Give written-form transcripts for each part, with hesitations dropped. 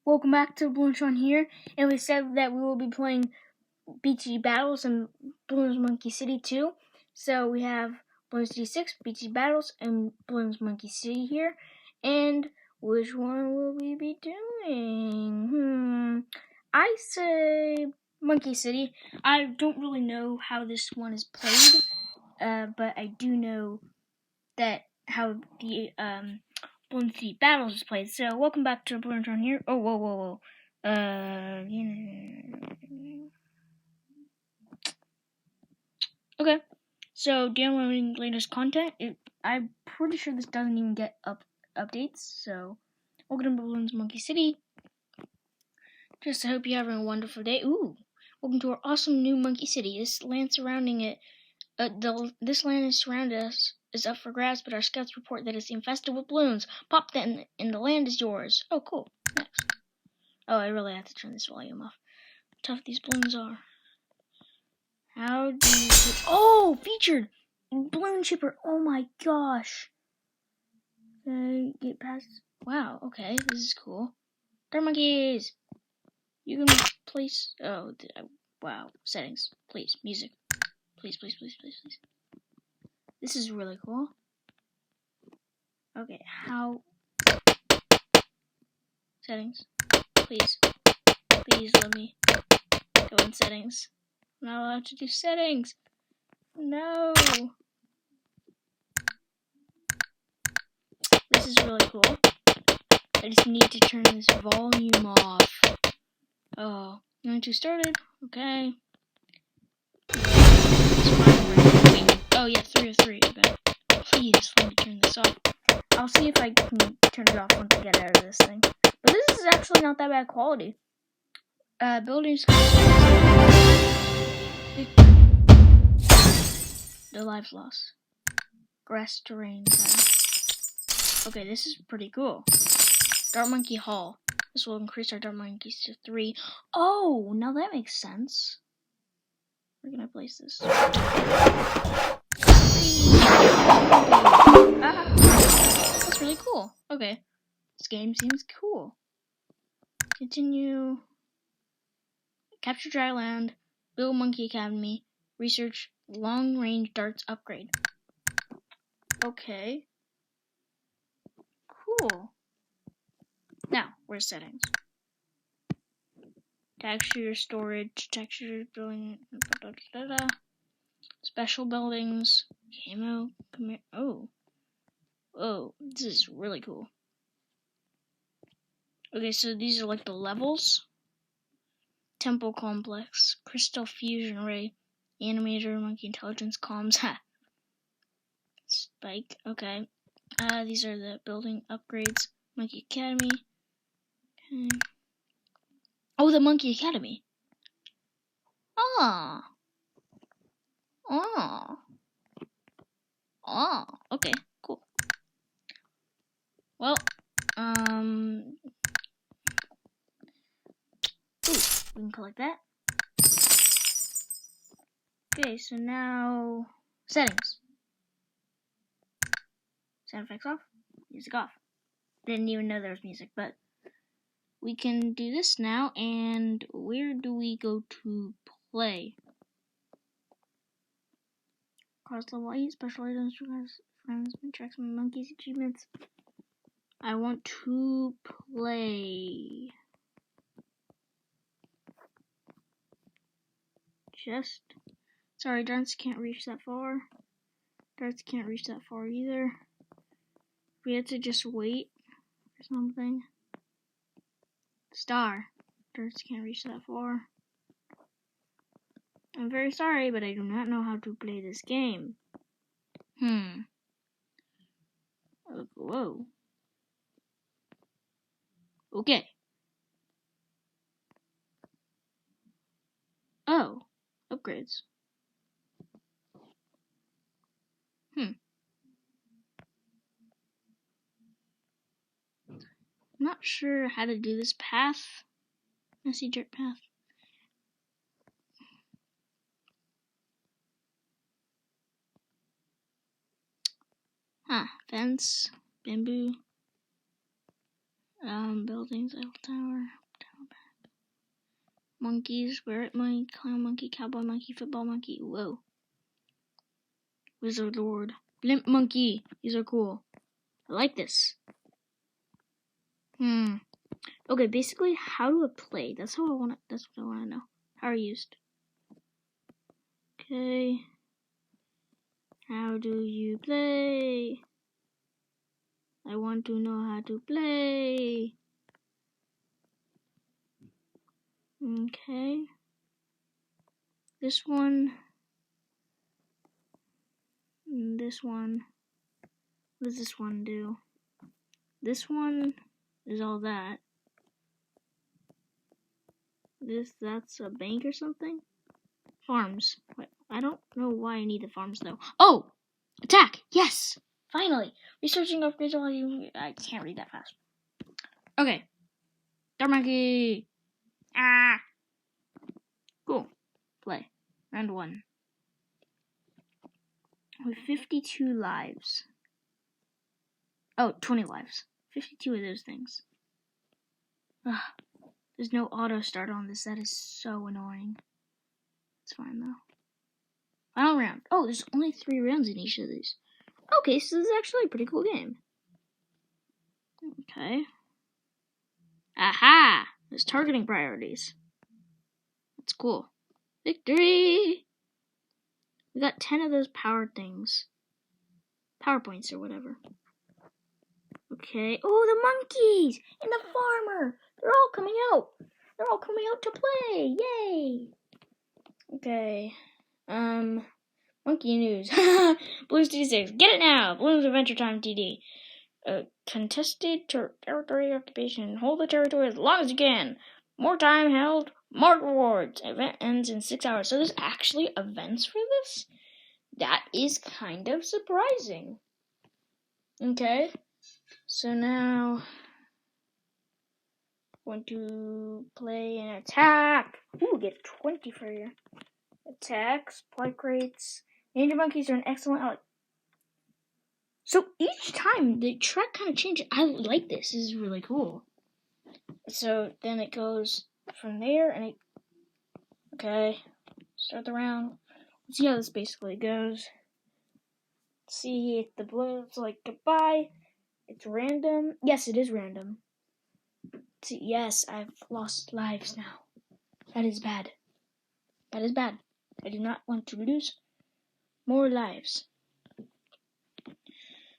Welcome back to Bloons here, and we said that we will be playing BG Battles and Bloons Monkey City 2. So we have Bloons D6, BG Battles, and Bloons Monkey City here. And which one will we be doing? I say Monkey City. I don't really know how this one is played, but I do know that how the Bloons City Battles is played. So welcome back to Bloons here. Oh, whoa. Okay. So downloading latest content. I'm pretty sure this doesn't even get updates. So welcome to Bloons Monkey City. Just I hope you're having a wonderful day. Ooh, welcome to our awesome new Monkey City. This land surrounding it. This land is surrounded us is up for grabs, but our scouts report that it's infested with balloons. Pop them, and the land is yours. Oh, cool. Next. Oh, I really have to turn this volume off. How tough these balloons are. How do you... Oh, featured! Balloon shipper. Oh my gosh. Get past... Wow, okay. This is cool. Dirt monkeys! You can place... Oh, wow. Settings. Please. Music. Please. This is really cool. Okay, how... Settings. Please let me go in settings. I'm not allowed to do settings. No. This is really cool. I just need to turn this volume off. Oh, going to started. Okay. Oh yeah, 3 of 3. Okay. Please let me turn this off. I'll see if I can turn it off once I get out of this thing. But this is actually not that bad quality. Buildings. The lives lost. Grass terrain. Okay, this is pretty cool. Dart Monkey Hall. This will increase our Dart Monkeys to 3. Oh, now that makes sense. Where can I place this? That's really cool. Okay. This game seems cool. Continue. Capture dry land. Build Monkey Academy. Research long range darts upgrade. Okay. Cool. Now, where's settings? Texture, storage, texture, building, special buildings, camo, oh, this is really cool. Okay, so these are like the levels. Temple complex, crystal fusion array, animator, monkey intelligence comms, spike, okay. These are the building upgrades, Monkey Academy. Okay. Oh, the Monkey Academy. Okay, cool. Well, ooh, we can collect that. Okay, so now, settings. Sound effects off, music off. Didn't even know there was music, but we can do this now, and where do we go to play? Cross level 8, special items, friends, tracks, monkeys, achievements. I want to play. Sorry, darts can't reach that far. Darts can't reach that far either. We had to just wait for something. Star. Darts can't reach that far. I'm very sorry, but I do not know how to play this game. Whoa. Okay. Oh. Upgrades. I'm not sure how to do this path. Messy dirt path. Fence, bamboo. Buildings, Eiffel Tower, monkeys, spirit monkey, clown monkey, cowboy monkey, football monkey. Whoa. Wizard Lord, blimp monkey. These are cool. I like this. Okay, basically, how do I play? That's what I want to know. How are used? Okay. How do you play? I want to know how to play. Okay. This one. This one. What does this one do? This one is all that. That's a bank or something? Farms. Wait, I don't know why I need the farms though. Oh! Attack! Yes! Finally! Researching upgrades while you... I can't read that fast. Okay. Dark monkey! Ah! Cool. Play. Round 1. With 52 lives. Oh, 20 lives. 52 of those things. Ugh. There's no auto start on this. That is so annoying. It's fine though. Final round. Oh, there's only 3 rounds in each of these. Okay, so this is actually a pretty cool game. Okay. Aha! There's targeting priorities. That's cool. Victory! We got 10 of those power things. PowerPoints or whatever. Okay. Oh, the monkeys! And the farmer! They're all coming out! They're all coming out to play! Yay! Okay. Monkey news. Bloons TD6. Get it now! Bloons Adventure Time TD. Contested territory occupation. Hold the territory as long as you can. More time held, more rewards. Event ends in 6 hours. So there's actually events for this? That is kind of surprising. Okay. So now, want to play an attack. Ooh, get 20 for your attacks, supply crates. Ninja monkeys are an excellent ally. So each time the track kind of changes. I like this. This is really cool. So then it goes from there, and it. Okay, start the round. Let's see how this basically goes. Let's see if the balloons like goodbye. It's random. Yes, it is random. See, yes, I've lost lives now. That is bad. That is bad. I do not want to lose more lives.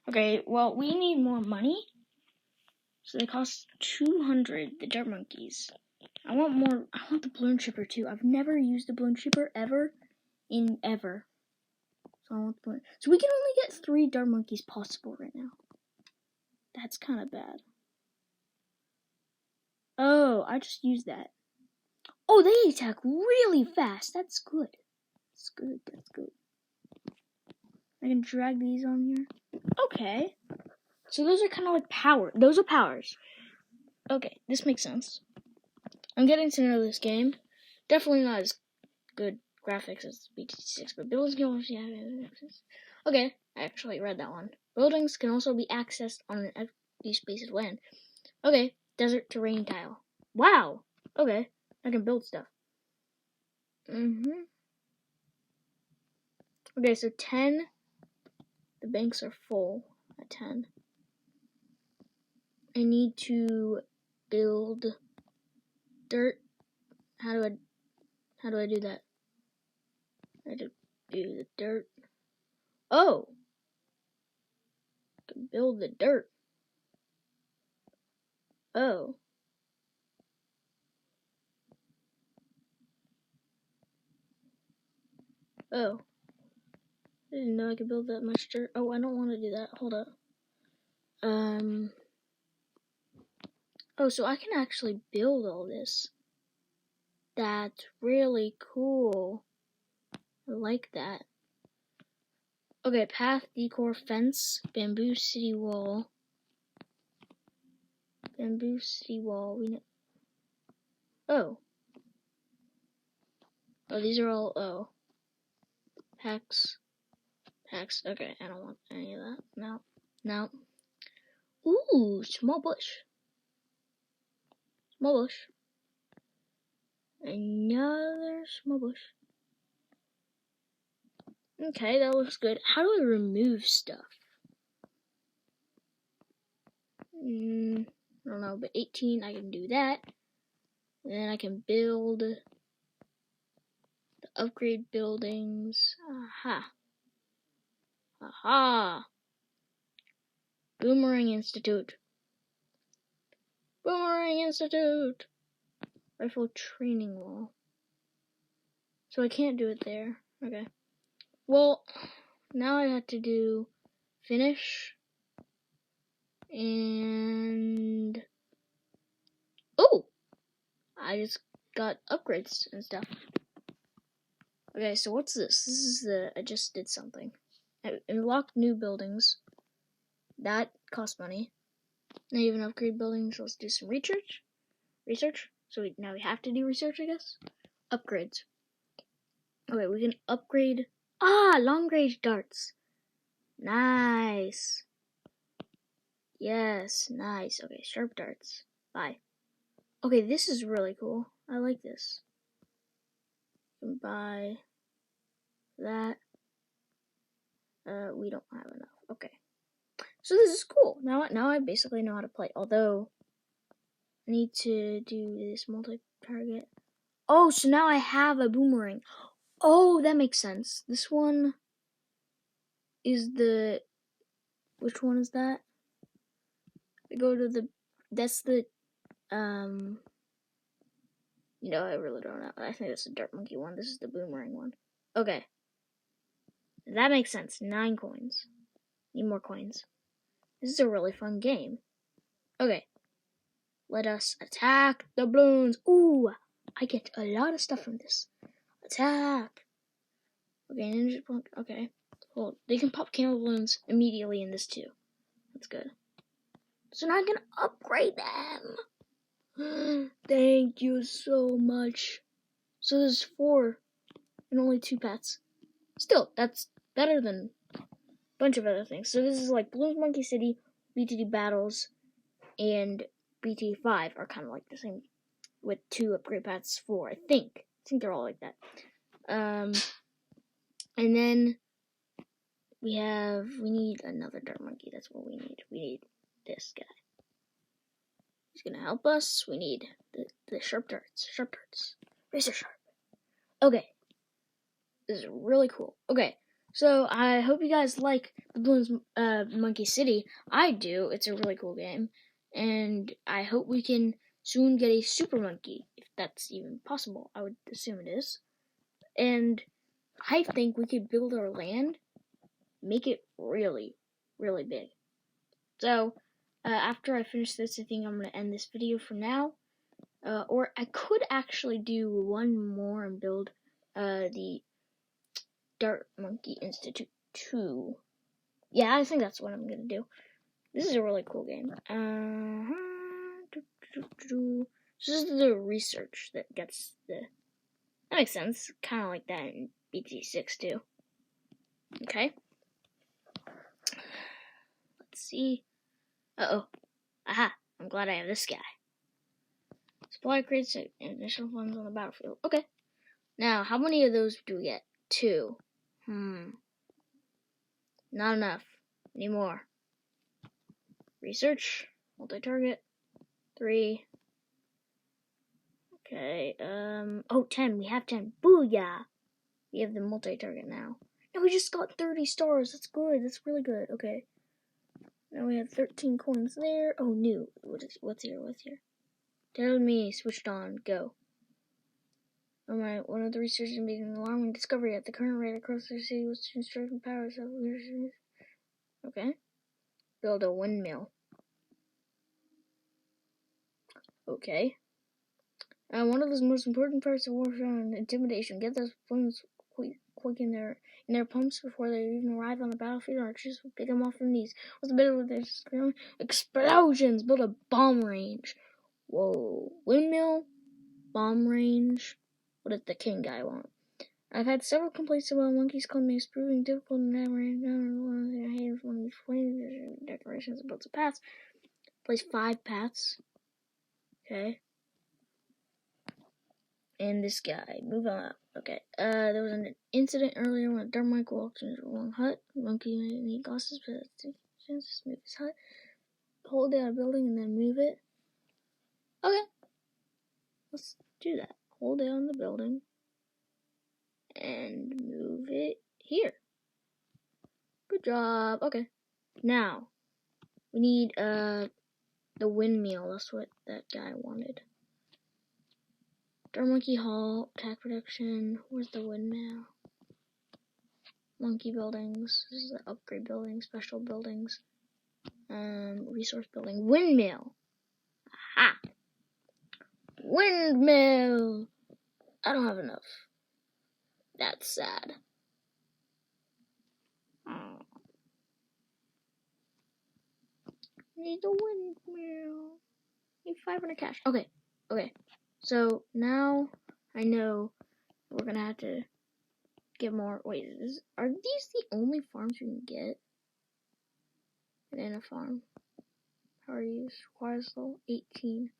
Okay, well, we need more money. So they cost 200, the dirt monkeys. I want more. I want the balloon shipper too. I've never used the balloon shipper ever. So I want the balloon. So we can only get 3 dirt monkeys possible right now. That's kind of bad. Oh, I just used that. Oh, they attack really fast. That's good. That's good. That's good. I can drag these on here. Okay. So those are kind of like power. Those are powers. Okay, this makes sense. I'm getting to know this game. Definitely not as good graphics as BT6, but buildings can also access. Okay, I actually read that one. Buildings can also be accessed on an empty space of land. Okay, desert terrain tile. Wow. Okay, I can build stuff. Okay, so 10. The banks are full at 10. I need to build dirt. How do I do that? I have to do the dirt. Oh! I can build the dirt. Oh. Oh. I didn't know I could build that much dirt. Oh, I don't want to do that. Hold up. Oh, so I can actually build all this. That's really cool. I like that. Okay, path, decor, fence, bamboo city wall. Bamboo city wall. We know. Oh. Oh, these are all. Oh. Packs. Okay, I don't want any of that. No. Ooh, small bush. small bush. Another small bush. Okay, that looks good. How do I remove stuff? I don't know, but 18, I can do that. And then I can build the upgrade buildings. Aha. Aha. Boomerang Institute. Boomerang Institute. Rifle training wall. So I can't do it there. Okay. Well, now I have to do finish. And oh, I just got upgrades and stuff. Okay, so what's this? This is I just did something. I unlocked new buildings. That costs money. Now even upgrade buildings. Let's do some research. So now we have to do research, I guess. Upgrades. Okay, we can upgrade. Long range darts. Nice. Yes, nice. Okay, sharp darts. Bye. Okay, this is really cool. I like this. You can buy that. We don't have enough. Okay. So this is cool. Now I basically know how to play. Although, I need to do this multi-target. Oh, so now I have a boomerang. Oh, that makes sense. This one is which one is that? I go to that's the, I really don't know. I think that's the Dart Monkey one. This is the boomerang one. Okay. That makes sense. 9 coins. Need more coins. This is a really fun game. Okay. Let us attack the Bloons. Ooh, I get a lot of stuff from this. Attack. Okay, ninja. Okay. Well, they can pop camo balloons immediately in this too. That's good. So now I can upgrade them. Thank you so much. So there's 4 and only 2 pets. Still, that's better than a bunch of other things. So this is like Bloons Monkey City, BTD Battles, and BT5 are kind of like the same, with 2 upgrade paths, 4, I think. I think they're all like that. And then we need another Dart Monkey. That's what we need. We need this guy. He's gonna help us. We need the sharp darts. Sharp darts. Razor sharp. Okay. This is really cool. Okay. So I hope you guys like the Bloons Monkey City. I do. It's a really cool game. And I hope we can soon get a super monkey, if that's even possible. I would assume it is. And I think we could build our land, make it really, really big. So, after I finish this, I think I'm going to end this video for now. Or I could actually do one more and build the Dart Monkey Institute 2. Yeah, I think that's what I'm going to do. This is a really cool game. This is the research that gets the... That makes sense. Kind of like that in BT6 too. Okay. Let's see. Uh-oh. Aha. I'm glad I have this guy. Supply crates and additional funds on the battlefield. Okay. Now, how many of those do we get? 2. Not enough. Need more. Research. Multi-target. 3. Okay. 10. We have 10. Booyah! We have the multi-target now. No, we just got 30 stars. That's good. That's really good. Okay. Now we have 13 coins there. Oh, new. What's here? Tell me. Switched on. Go. Alright, one of the researchers made an alarming discovery. At the current rate across the city was to striking powers of leadership. Okay. Build a windmill. Okay. One of the most important parts of warfare and intimidation. Get those balloons quick in their pumps before they even arrive on the battlefield. Archers will pick them off from these. What's the better with their explosions? Build a bomb range. Whoa. Windmill? Bomb range? What does the king guy want? I've had several complaints about monkeys coming, proving difficult and never one of their hands when these flaming decorations about to pass. Place 5 paths. Okay. And this guy. Move on up. Okay. There was an incident earlier when a dark monkey walked into the wrong hut. The monkey may need glasses, but just move his hut. Hold down a building and then move it. Okay. Let's do that. Hold down the building and move it here. Good job. Okay. Now, we need the windmill. That's what that guy wanted. Dark Monkey Hall, attack protection. Where's the windmill? Monkey buildings. This is the upgrade building, special buildings. Resource building. Windmill. Aha! Windmill! I don't have enough. That's sad. Need the windmill. Need 500 cash. Okay. So now I know we're gonna have to get more. Wait, are these the only farms we can get? Banana farm. How are you? Requires level 18.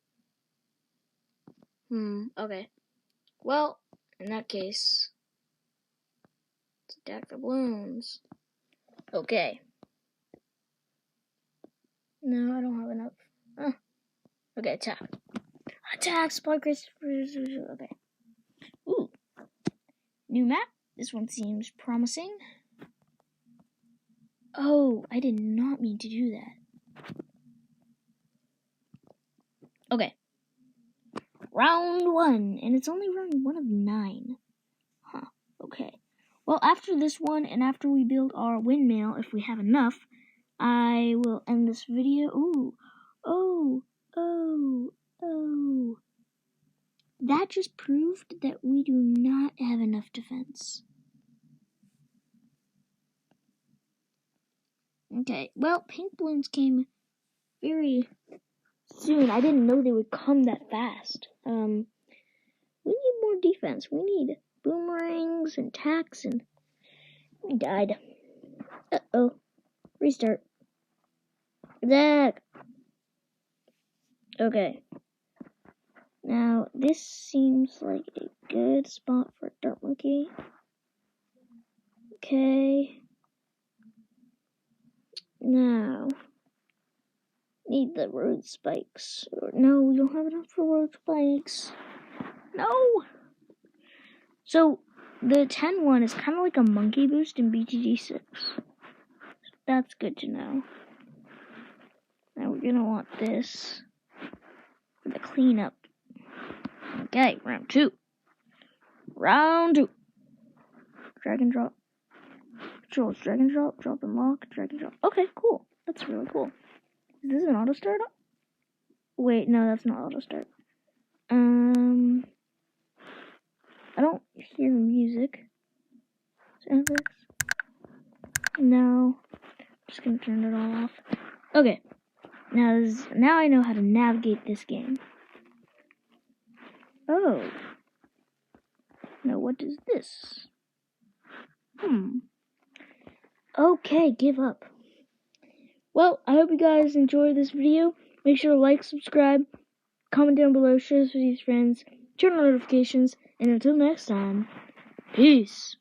Okay. Well, in that case, let's attack the Bloons. Okay. No, I don't have enough. Okay, attack. Attack, Spot Grace. Okay. Ooh. New map. This one seems promising. Oh, I did not mean to do that. Okay. Round 1, and it's only round 1 of 9. Huh, okay. Well, after this one, and after we build our windmill, if we have enough, I will end this video. Oh. That just proved that we do not have enough defense. Okay, well, pink balloons came very soon. I didn't know they would come that fast. We need more defense. We need boomerangs and tacks, and we died. Uh-oh. Restart. Attack! Okay. Now, this seems like a good spot for Dark Monkey. Okay. Now, need the road spikes. No, we don't have enough for road spikes. No! So, the 10 one is kind of like a monkey boost in BTG6. That's good to know. Now we're gonna want this for the cleanup. Okay, round 2. Round 2. Drag and drop. Controls, drag and drop, drop and lock, drag and drop. Okay, cool. That's really cool. Is this an auto start? Wait, no, that's not auto start. I don't hear music. No. I'm just gonna turn it all off. Okay. Now I know how to navigate this game. Oh. Now what is this? Okay, give up. Well, I hope you guys enjoyed this video. Make sure to like, subscribe, comment down below, share this with your friends, turn on notifications, and until next time, peace.